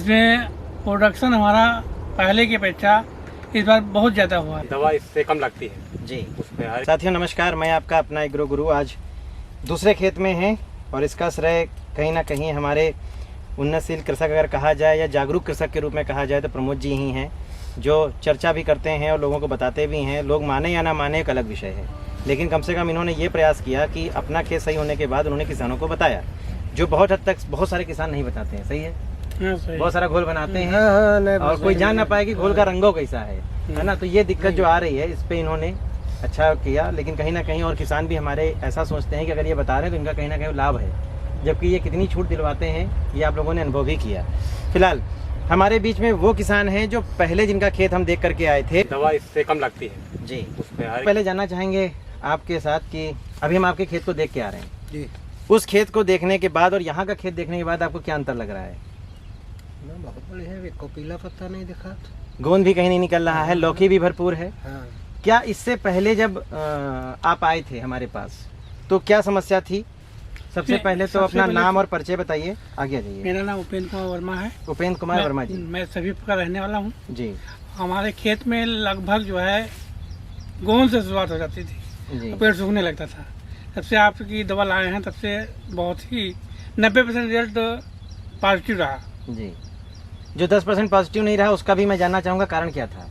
इसमें प्रोडक्शन हमारा पहले की अपेक्षा इस बार बहुत ज़्यादा हुआ है। दवा इससे कम लगती है जी। उसमें साथियों नमस्कार, मैं आपका अपना एग्रो गुरु आज दूसरे खेत में हैं और इसका श्रेय कहीं ना कहीं हमारे उन्नतशील कृषक अगर कहा जाए या जागरूक कृषक के रूप में कहा जाए तो प्रमोद जी ही हैं, जो चर्चा भी करते हैं और लोगों को बताते भी हैं। लोग माने या ना माने एक अलग विषय है, लेकिन कम से कम इन्होंने ये प्रयास किया कि अपना खेत सही होने के बाद उन्होंने किसानों को बताया, जो बहुत हद तक बहुत सारे किसान नहीं बताते हैं। सही है, बहुत सारा घोल बनाते हैं और कोई जान ना पाए कि घोल का रंगो कैसा है ना। तो ये दिक्कत जो आ रही है इस पे इन्होंने अच्छा किया, लेकिन कहीं ना कहीं और किसान भी हमारे ऐसा सोचते हैं कि अगर ये बता रहे हैं तो इनका कहीं ना कहीं लाभ है, जबकि ये कितनी छूट दिलवाते हैं ये आप लोगों ने अनुभव भी किया। फिलहाल हमारे बीच में वो किसान हैं जो पहले जिनका खेत हम देख करके आए थे। दवा इससे कम लगती है जी। उसमें पहले जानना चाहेंगे आपके साथ कि अभी हम आपके खेत को देख के आ रहे हैं जी। उस खेत को देखने के बाद और यहाँ का खेत देखने के बाद आपको क्या अंतर लग रहा है? ना बहुत बढ़िया है, को पीला पत्ता नहीं दिखा। गोंद भी कहीं नहीं निकल रहा है, लौकी भी भरपूर है। हाँ। क्या इससे पहले जब आप आए थे हमारे पास तो क्या समस्या थी? सबसे पहले तो अपना नाम और परिचय बताइए, आगे आ जाइए। मेरा नाम उपेंद्र कुमार वर्मा है। उपेंद्र कुमार वर्मा जी। मैं सभी का रहने वाला हूँ जी। हमारे खेत में लगभग जो है गोंद से शुरुआत हो जाती थी, जी। पेड़ सूखने लगता था। तब से आपकी दवा लाए हैं तब से बहुत ही 90% रिजल्ट पॉजिटिव रहा। जी। जो 10% पॉजिटिव नहीं रहा उसका भी मैं जानना चाहूँगा, कारण क्या था?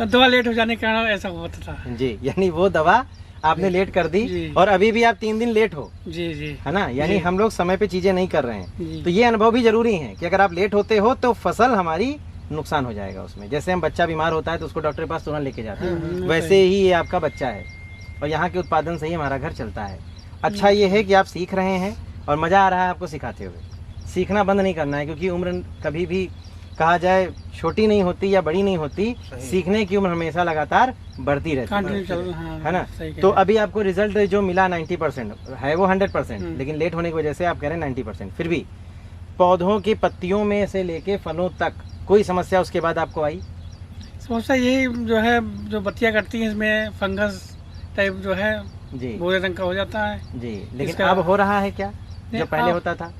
दवा लेट हो जाने के कारण ऐसा होता था। जी, यानी वो दवा आपने लेट कर दी और अभी भी आप 3 दिन लेट हो। जी जी, है ना, यानी हम लोग समय पे चीजें नहीं कर रहे हैं। जी। तो ये अनुभव भी जरूरी है कि अगर आप लेट होते हो तो फसल हमारी नुकसान हो जाएगा उसमें। जैसे हम बच्चा बीमार होता है तो उसको डॉक्टर के पास तुरंत लेके जाते हैं, वैसे ही ये आपका बच्चा है और यहाँ के उत्पादन से ही हमारा घर चलता है। अच्छा ये है कि आप सीख रहे हैं और मजा आ रहा है आपको सिखाते हुए। सीखना बंद नहीं करना है, क्योंकि उम्र कभी भी कहा जाए छोटी नहीं होती या बड़ी नहीं होती, सीखने की उम्र हमेशा लगातार बढ़ती रहती है ना। तो अभी आपको रिजल्ट जो मिला 90% है, वो 100%, लेकिन लेट होने की वजह से आप कह रहे हैं 90%। फिर भी पौधों की पत्तियों में से लेके फलों तक कोई समस्या उसके बाद आपको आई? समस्या यही जो है, जो बत्तियाँ कटती हैं इसमें फंगस टाइप जो है जी, भूरे रंग का हो जाता है जी। लेकिन अब हो रहा है क्या जो पहले होता था?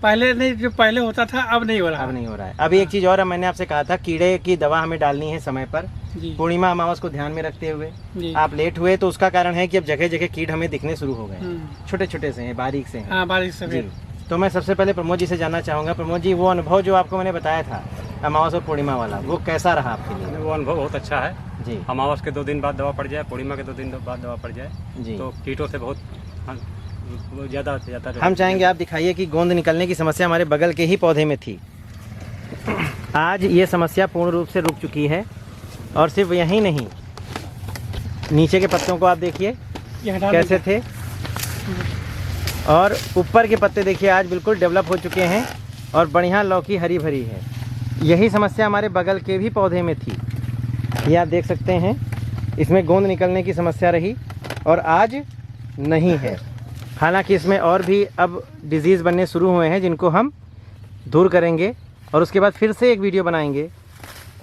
पहले नहीं, जो पहले होता था अब नहीं हो रहा। अब नहीं हो रहा है। अभी एक चीज और है, मैंने आपसे कहा था कीड़े की दवा हमें डालनी है समय पर, पूर्णिमा अमावस को ध्यान में रखते हुए। आप लेट हुए तो उसका कारण है कि अब जगह जगह कीट हमें दिखने शुरू हो गए, छोटे छोटे से हैं, बारीक से हैं। बारीक से। तो मैं सबसे पहले प्रमोद जी से जानना चाहूंगा, प्रमोद जी वो अनुभव जो आपको मैंने बताया था अमावस और पूर्णिमा वाला, वो कैसा रहा आपके लिए? वो अनुभव बहुत अच्छा है जी। अमावस के 2 दिन बाद दवा पड़ जाए, पूर्णिमा के 2 दिन बाद दवा पड़ जाए जी, तो कीटों से बहुत ज्यादा से ज्यादा। हम चाहेंगे आप दिखाइए कि गोंद निकलने की समस्या हमारे बगल के ही पौधे में थी, आज ये समस्या पूर्ण रूप से रुक चुकी है। और सिर्फ यही नहीं, नीचे के पत्तों को आप देखिए कैसे थे और ऊपर के पत्ते देखिए आज बिल्कुल डेवलप हो चुके हैं और बढ़िया लौकी हरी भरी है। यही समस्या हमारे बगल के भी पौधे में थी, ये आप देख सकते हैं। इसमें गोंद निकलने की समस्या रही और आज नहीं है। हालांकि इसमें और भी अब डिजीज़ बनने शुरू हुए हैं जिनको हम दूर करेंगे और उसके बाद फिर से एक वीडियो बनाएंगे।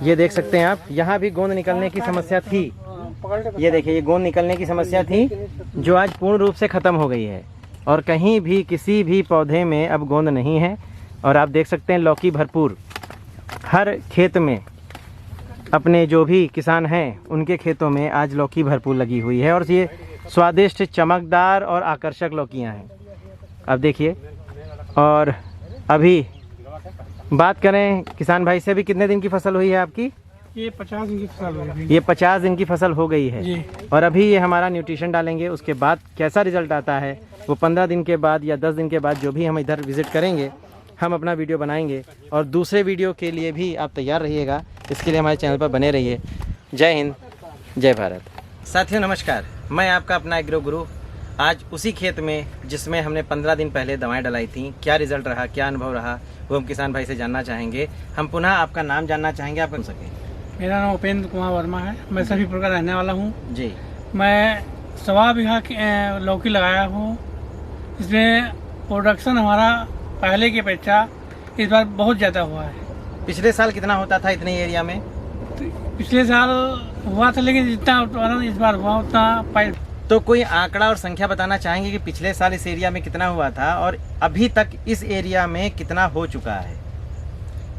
ये देख सकते हैं आप, यहाँ भी गोंद निकलने की समस्या थी। ये देखिए, ये गोंद निकलने की समस्या थी जो आज पूर्ण रूप से ख़त्म हो गई है और कहीं भी किसी भी पौधे में अब गोंद नहीं है। और आप देख सकते हैं लौकी भरपूर हर खेत में, अपने जो भी किसान हैं उनके खेतों में आज लौकी भरपूर लगी हुई है और ये स्वादिष्ट, चमकदार और आकर्षक लौकियां हैं। अब देखिए, और अभी बात करें किसान भाई से, अभी कितने दिन की फसल हुई है आपकी? ये 50 दिन की फसल हो गई। ये 50 दिन की फसल हो गई है जी। और अभी ये हमारा न्यूट्रिशन डालेंगे, उसके बाद कैसा रिजल्ट आता है वो 15 दिन के बाद या 10 दिन के बाद जो भी हम इधर विजिट करेंगे हम अपना वीडियो बनाएंगे। और दूसरे वीडियो के लिए भी आप तैयार रहिएगा, इसके लिए हमारे चैनल पर बने रहिए। जय हिंद, जय भारत। साथियों नमस्कार, मैं आपका अपना एग्रो गुरु आज उसी खेत में जिसमें हमने 15 दिन पहले दवाएं डलाई थी, क्या रिजल्ट रहा, क्या अनुभव रहा, वो हम किसान भाई से जानना चाहेंगे। हम पुनः आपका नाम जानना चाहेंगे, आप बन सकें। मेरा नाम उपेंद्र कुमार वर्मा है, मैं सभीपुर का रहने वाला हूँ जी। मैं 1.25 बीघा की लौकी लगाया हूँ। इसमें प्रोडक्शन हमारा पहले की अपेक्षा इस बार बहुत ज़्यादा हुआ है। पिछले साल कितना होता था इतने एरिया में? पिछले साल हुआ था, लेकिन जितना उत्पादन इस बार हुआ उतना तो कोई आंकड़ा और संख्या बताना चाहेंगे कि पिछले साल इस एरिया में कितना हुआ था और अभी तक इस एरिया में कितना हो चुका है?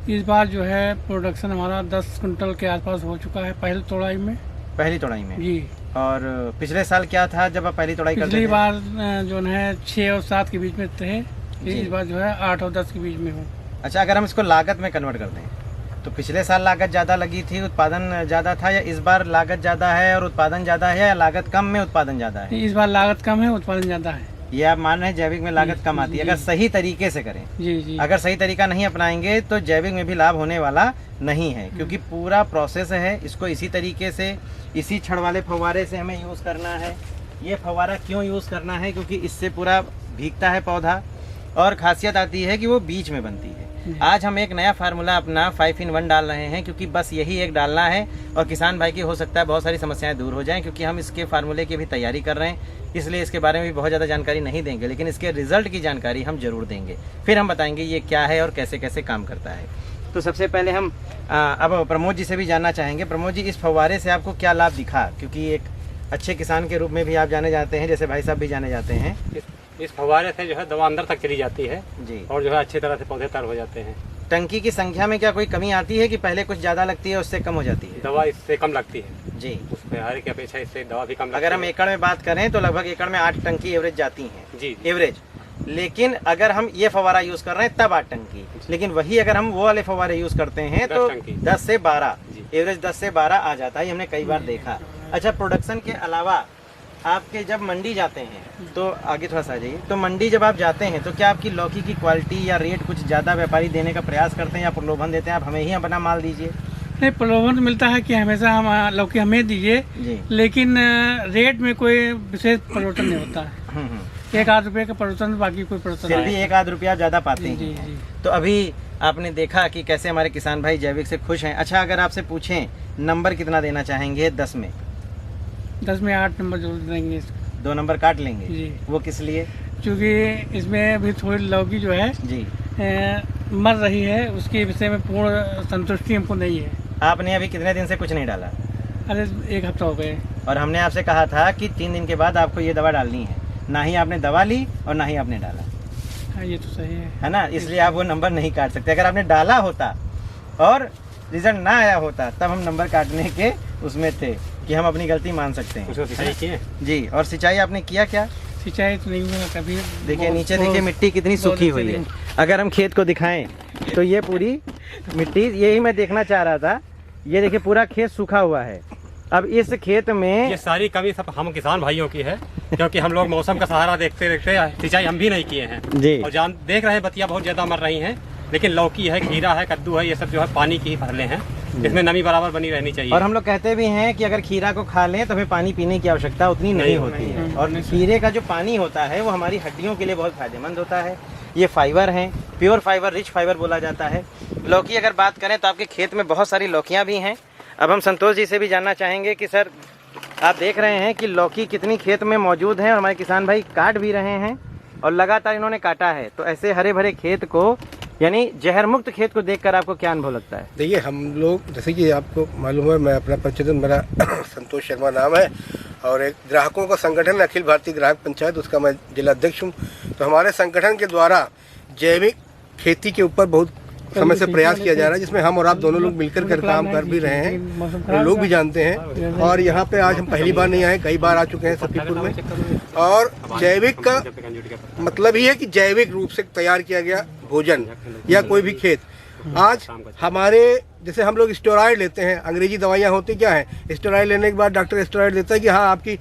इस बार जो है प्रोडक्शन हमारा 10 कुंटल के आसपास हो चुका है पहली तोड़ाई में। पहली तोड़ाई में जी। और पिछले साल क्या था जब आप पहली तोड़ाई करते पिछली थे? बार जो है 6 और 7 के बीच में थे, जी। इस बार जो है 8 और 10 के बीच में हूँ। अच्छा, अगर हम इसको लागत में कन्वर्ट करते हैं तो पिछले साल लागत ज़्यादा लगी थी, उत्पादन ज़्यादा था, या इस बार लागत ज़्यादा है और उत्पादन ज़्यादा है, या लागत कम में उत्पादन ज़्यादा है? इस बार लागत कम है, उत्पादन ज़्यादा है। ये आप मान रहे हैं जैविक में लागत कम आती है जी। अगर सही तरीके से करें। जी जी। अगर सही तरीका नहीं अपनाएंगे तो जैविक में भी लाभ होने वाला नहीं है, क्योंकि पूरा प्रोसेस है। इसको इसी तरीके से, इसी छड़ वाले फव्वारे से हमें यूज़ करना है। ये फव्वारा क्यों यूज़ करना है? क्योंकि इससे पूरा भीगता है पौधा, और खासियत आती है कि वो बीच में बनती है। आज हम एक नया फार्मूला अपना 5 in 1 डाल रहे हैं, क्योंकि बस यही एक डालना है और किसान भाई की हो सकता है बहुत सारी समस्याएं दूर हो जाएं, क्योंकि हम इसके फार्मूले की भी तैयारी कर रहे हैं। इसलिए इसके बारे में भी बहुत ज़्यादा जानकारी नहीं देंगे, लेकिन इसके रिजल्ट की जानकारी हम जरूर देंगे। फिर हम बताएंगे ये क्या है और कैसे कैसे काम करता है। तो सबसे पहले हम अब प्रमोद जी से भी जानना चाहेंगे। प्रमोद जी, इस फव्वारे से आपको क्या लाभ दिखा? क्योंकि एक अच्छे किसान के रूप में भी आप जाने जाते हैं, जैसे भाई साहब भी जाने जाते हैं। इस फव्वारे से जो है दवा अंदर तक चली जाती है जी। और जो है अच्छी तरह से पौधे तैयार हो जाते हैं। टंकी की संख्या में क्या कोई कमी आती है कि पहले कुछ ज़्यादा लगती है उससे कम हो जाती है? दवा इससे कम लगती है जी। उस फव्वारे की अपेक्षा इससे दवा भी कम लगती अगर हम है। एकड़ में बात करें तो लगभग एकड़ में 8 टंकी एवरेज जाती हैं। जी। एवरेज। लेकिन अगर हम ये फव्वारा यूज़ कर रहे हैं तब 8 टंकी, लेकिन वही अगर हम वो वाले फव्वारे यूज़ करते हैं तो 10 से 12, एवरेज 10 से 12 आ जाता है। ये हमने कई बार देखा। अच्छा, प्रोडक्शन के अलावा आपके जब मंडी जाते हैं तो आगे थोड़ा सा आ जाइए, तो मंडी जब आप जाते हैं तो क्या आपकी लौकी की क्वालिटी या रेट कुछ ज़्यादा व्यापारी देने का प्रयास करते हैं या प्रलोभन देते हैं आप हमें ही अपना माल दीजिए? नहीं, प्रलोभन मिलता है कि हमेशा हम लौकी हमें दीजिए, जी। लेकिन रेट में कोई विशेष परिवर्तन नहीं होता है। 1 आध रुपये का परिवर्तन, बाकी कोई परिवर्तन फिर नहीं। भी 1 आध रुपया ज़्यादा पाते हैं। जी जी। तो अभी आपने देखा कि कैसे हमारे किसान भाई जैविक से खुश हैं। अच्छा, अगर आपसे पूछें नंबर कितना देना चाहेंगे 10 में? 10 में 8 नंबर जरूर देंगे इसको। 2 नंबर काट लेंगे? जी। वो किस लिए? क्योंकि इसमें भी थोड़ी लौकी जो है जी। मर रही है, उसके विषय में पूर्ण संतुष्टि हमको नहीं है। आपने अभी कितने दिन से कुछ नहीं डाला? अरे 1 हफ्ता हो गए। और हमने आपसे कहा था कि 3 दिन के बाद आपको ये दवा डालनी है। ना ही आपने दवा ली और ना ही आपने डाला, हाँ, ये तो सही है ना? इसलिए आप वो नंबर नहीं काट सकते। अगर आपने डाला होता और रिजल्ट ना आया होता तब हम नंबर काटने के उसमें थे कि हम अपनी गलती मान सकते हैं। उसको सिंचाई किए जी। और सिंचाई आपने किया क्या? सिंचाई तो नहीं हुआ कभी। देखिए नीचे देखिए मिट्टी कितनी सूखी हुई है। अगर हम खेत को दिखाएं तो ये पूरी मिट्टी, यही मैं देखना चाह रहा था। ये देखिए पूरा खेत सूखा हुआ है। अब इस खेत में ये सारी कमी सब हम किसान भाइयों की है, क्योंकि हम लोग मौसम का सहारा देखते देखते सिंचाई हम भी नहीं किए हैं जी। और देख रहे हैं बतिया बहुत ज्यादा मर रही हैं, लेकिन लौकी है, खीरा है, कद्दू है, ये सब जो है पानी की ही फसलें हैं, इसमें नमी बराबर बनी रहनी चाहिए। और हम लोग कहते भी हैं कि अगर खीरा को खा लें तो हमें पानी पीने की आवश्यकता उतनी नहीं होती है। और खीरे का जो पानी होता है वो हमारी हड्डियों के लिए बहुत फायदेमंद होता है। ये फाइबर हैं, प्योर फाइबर, रिच फाइबर बोला जाता है। लौकी अगर बात करें तो आपके खेत में बहुत सारी लौकियाँ भी हैं। अब हम संतोष जी से भी जानना चाहेंगे कि सर, आप देख रहे हैं कि लौकी कितनी खेत में मौजूद है और हमारे किसान भाई काट भी रहे हैं और लगातार इन्होंने काटा है। तो ऐसे हरे भरे खेत को, यानी जहर मुक्त खेत को देखकर आपको क्या अनुभव लगता है? देखिए, हम लोग जैसे कि आपको मालूम है, मैं अपना परिचय, मेरा संतोष शर्मा नाम है और एक ग्राहकों का संगठन अखिल भारतीय ग्राहक पंचायत, उसका मैं जिला अध्यक्ष हूँ। तो हमारे संगठन के द्वारा जैविक खेती के ऊपर बहुत समय से प्रयास किया जा रहा है, जिसमें हम और आप दोनों लोग मिलकर काम कर भी रहे हैं, लोग भी जानते हैं। और यहाँ पे आज हम पहली बार नहीं आए, कई बार आ चुके हैं सफीपुर में। और जैविक का मतलब ही है कि जैविक रूप से तैयार किया गया भोजन या कोई भी खेत। आज हमारे जैसे हम लोग स्टेरॉइड लेते हैं, अंग्रेजी दवाइयाँ होती क्या है, स्टेरॉइड लेने के बाद डॉक्टर स्टेरॉइड देता है कि हाँ आपकी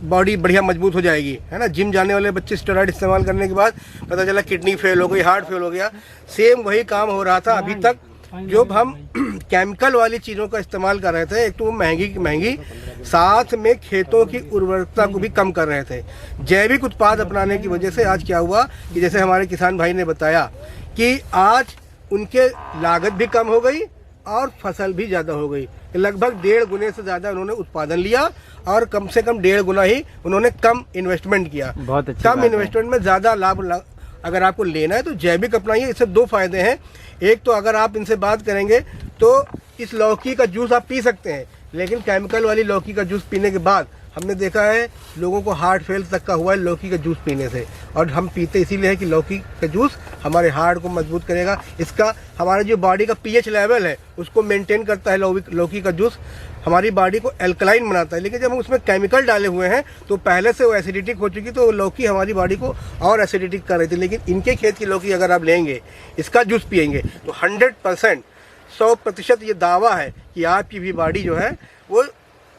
बॉडी बढ़िया मजबूत हो जाएगी, है ना। जिम जाने वाले बच्चे स्टेरॉइड इस्तेमाल करने के बाद पता चला किडनी फेल हो गई, हार्ट फेल हो गया। सेम वही काम हो रहा था अभी तक। जो हम केमिकल वाली चीज़ों का इस्तेमाल कर रहे थे, एक तो वो महंगी, साथ में खेतों की उर्वरकता को भी कम कर रहे थे। जैविक उत्पाद अपनाने की वजह से आज क्या हुआ कि जैसे हमारे किसान भाई ने बताया कि आज उनके लागत भी कम हो गई और फसल भी ज़्यादा हो गई। लगभग 1.5 गुने से ज़्यादा उन्होंने उत्पादन लिया और कम से कम 1.5 गुना ही उन्होंने कम इन्वेस्टमेंट किया। बहुत अच्छी कम बात है। इन्वेस्टमेंट में ज़्यादा लाभ अगर आपको लेना है तो जैविक अपनाइए। इससे 2 फायदे हैं। एक तो अगर आप इनसे बात करेंगे तो इस लौकी का जूस आप पी सकते हैं, लेकिन केमिकल वाली लौकी का जूस पीने के बाद हमने देखा है लोगों को हार्ट फेल तक का हुआ है लौकी का जूस पीने से। और हम पीते इसीलिए है कि लौकी का जूस हमारे हार्ट को मजबूत करेगा। इसका हमारे जो बॉडी का पीएच लेवल है उसको मेंटेन करता है। लौकी का जूस हमारी बॉडी को एल्कलाइन बनाता है। लेकिन जब हम उसमें केमिकल डाले हुए हैं तो पहले से वो एसिडिटिक हो चुकी, तो लौकी हमारी बॉडी को और एसिडिटिक कर रही थी। लेकिन इनके खेत की लौकी अगर आप लेंगे, इसका जूस पियेंगे तो 100% 100% ये दावा है कि आपकी भी बॉडी जो है वो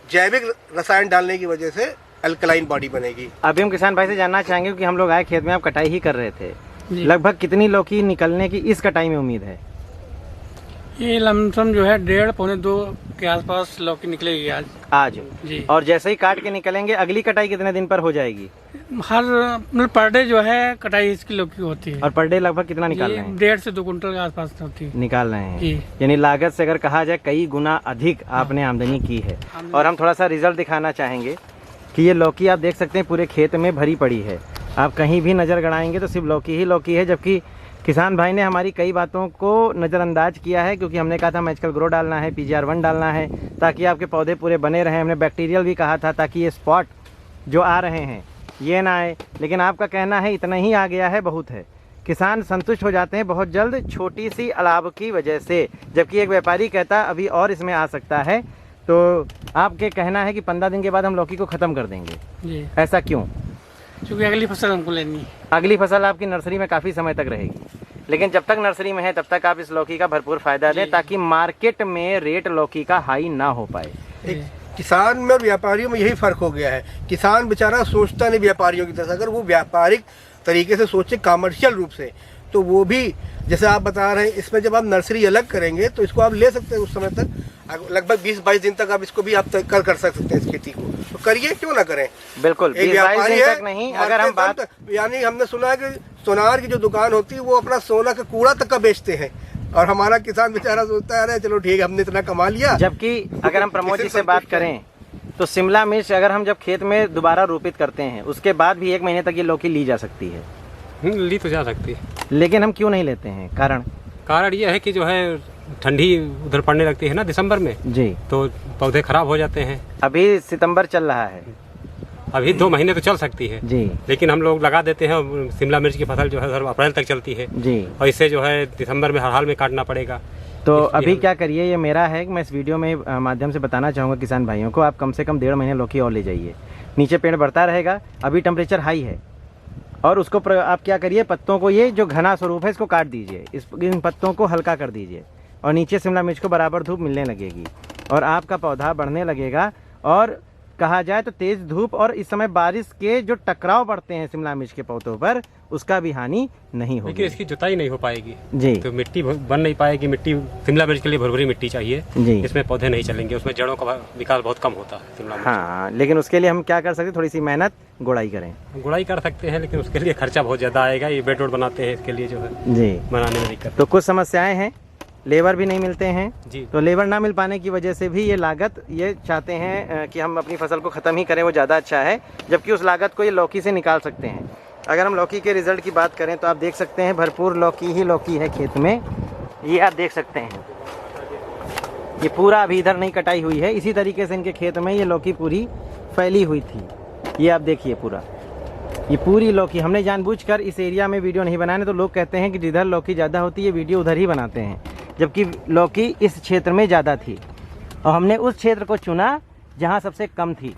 जैविक रसायन डालने की वजह से अल्कलाइन बॉडी बनेगी। अभी हम किसान भाई से जानना चाहेंगे कि हम लोग आए खेत में, आप कटाई ही कर रहे थे, लगभग कितनी लौकी निकलने की इस कटाई में उम्मीद है? ये लमसम जो है 1.5-2 के आसपास लौकी निकलेगी आज जी। और जैसे ही काट के निकलेंगे अगली कटाई कितने दिन पर हो जाएगी? हर मतलब पर डे जो है कटाई इसकी लौकी होती है। और पर डे लगभग कितना निकाल रहे हैं? 1.5 से 2 कुंटल के आसपास होती है। निकाल रहे हैं जी। यानी लागत से अगर कहा जाए कई गुना अधिक आपने आमदनी की है। और हम थोड़ा सा रिजल्ट दिखाना चाहेंगे कि ये लौकी आप देख सकते हैं पूरे खेत में भरी पड़ी है। आप कहीं भी नज़र गड़ाएंगे तो सिर्फ लौकी ही लौकी है, जबकि किसान भाई ने हमारी कई बातों को नज़रअंदाज किया है, क्योंकि हमने कहा था मैजिकल ग्रो डालना है, PGR1 डालना है ताकि आपके पौधे पूरे बने रहें। हमने बैक्टीरियल भी कहा था ताकि ये स्पॉट जो आ रहे हैं ये ना आए। लेकिन आपका कहना है इतना ही आ गया है, बहुत है। किसान संतुष्ट हो जाते हैं बहुत जल्द छोटी सी अलाव की वजह से, जबकि एक व्यापारी कहता अभी और इसमें आ सकता है। तो आपके कहना है कि 15 दिन के बाद हम लौकी को ख़त्म कर देंगे जी। ऐसा क्यों? क्योंकि अगली फसल हमको लेनी है। अगली फसल आपकी नर्सरी में काफ़ी समय तक रहेगी, लेकिन जब तक नर्सरी में है तब तक आप इस लौकी का भरपूर फायदा दें ताकि मार्केट में रेट लौकी का हाई ना हो पाए। किसान में और व्यापारियों में यही फर्क हो गया है। किसान बेचारा सोचता नहीं व्यापारियों की तरह। अगर वो व्यापारिक तरीके से सोचे, कमर्शियल रूप से, तो वो भी जैसे आप बता रहे हैं, इसमें जब आप नर्सरी अलग करेंगे तो इसको आप ले सकते हैं उस समय तक, लगभग 20-22 दिन तक आप इसको भी आप कर सकते हैं इस खेती को। तो करिए, क्यों ना करें। बिल्कुल 20-22 दिन तक नहीं। अगर हम बात, यानी हमने सुना है कि सोनार की जो दुकान होती है वो अपना सोना का कूड़ा तक का बेचते हैं, और हमारा किसान बेचारा सोचता है अरे चलो ठीक है हमने इतना कमा लिया। जबकि अगर हम प्रमोद जी से बात करें तो शिमला मिर्च अगर हम जब खेत में दोबारा रोपित करते हैं उसके बाद भी 1 महीने तक ये लौकी ली जा सकती है। ली तो जा सकती है, लेकिन हम क्यों नहीं लेते हैं? कारण ये है कि जो है ठंडी उधर पड़ने लगती है ना दिसंबर में जी, तो पौधे खराब हो जाते हैं। अभी सितंबर चल रहा है, अभी 2 महीने तो चल सकती है जी, लेकिन हम लोग लगा देते हैं। शिमला मिर्च की फसल जो है अप्रैल तक चलती है जी, और इससे जो है दिसंबर में हर हाल में काटना पड़ेगा। तो अभी क्या करिए, ये मेरा है कि मैं इस वीडियो में माध्यम से बताना चाहूँगा किसान भाइयों को, आप कम से कम 1.5 महीने लौकी और ले जाइए। नीचे पेड़ बढ़ता रहेगा, अभी टेम्परेचर हाई है, और उसको आप क्या करिए, पत्तों को ये जो घना स्वरूप है इसको काट दीजिए, इन पत्तों को हल्का कर दीजिए, और नीचे शिमला मिर्च को बराबर धूप मिलने लगेगी और आपका पौधा बढ़ने लगेगा। और कहा जाए तो तेज धूप और इस समय बारिश के जो टकराव पड़ते हैं शिमला मिर्च के पौधों पर, उसका भी हानि नहीं होगी। लेकिन इसकी जुताई नहीं हो पाएगी जी, तो मिट्टी बन नहीं पाएगी। मिट्टी शिमला मिर्च के लिए भुरभुरी मिट्टी चाहिए जी, इसमें पौधे नहीं चलेंगे, उसमें जड़ों का विकास बहुत कम होता है शिमला मिर्च। हाँ, लेकिन उसके लिए हम क्या कर सकते हैं, थोड़ी सी मेहनत, गुड़ाई करें। गुड़ाई कर सकते हैं, लेकिन उसके लिए खर्चा बहुत ज़्यादा आएगा। ये बेड रोड बनाते हैं, इसके लिए जो है जी बनाने में दिक्कत। तो कुछ समस्याएं हैं, लेबर भी नहीं मिलते हैं जी, तो लेबर ना मिल पाने की वजह से भी ये लागत, ये चाहते हैं कि हम अपनी फसल को ख़त्म ही करें, वो ज़्यादा अच्छा है, जबकि उस लागत को ये लौकी से निकाल सकते हैं। अगर हम लौकी के रिज़ल्ट की बात करें तो आप देख सकते हैं भरपूर लौकी ही लौकी है खेत में। ये आप देख सकते हैं, ये पूरा अभी इधर नहीं कटाई हुई है, इसी तरीके से इनके खेत में ये लौकी पूरी फैली हुई थी। ये आप देखिए पूरा, ये पूरी लौकी। हमने जानबूझकर इस एरिया में वीडियो नहीं बनाने, तो लोग कहते हैं कि जिधर लौकी ज़्यादा होती है वीडियो उधर ही बनाते हैं, जबकि लौकी इस क्षेत्र में ज़्यादा थी और हमने उस क्षेत्र को चुना जहाँ सबसे कम थी।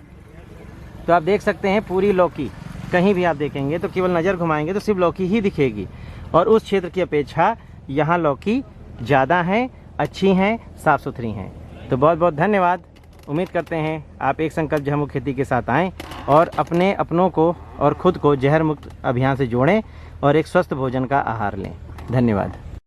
तो आप देख सकते हैं पूरी लौकी, कहीं भी आप देखेंगे तो केवल नज़र घुमाएंगे तो सिर्फ लौकी ही दिखेगी, और उस क्षेत्र की अपेक्षा यहाँ लौकी ज़्यादा हैं, अच्छी हैं, साफ़ सुथरी हैं। तो बहुत बहुत धन्यवाद। उम्मीद करते हैं आप एक संकल्प जहमुक्त खेती के साथ आएँ और अपनों को और ख़ुद को जहर मुक्त अभियान से जोड़ें और एक स्वस्थ भोजन का आहार लें। धन्यवाद।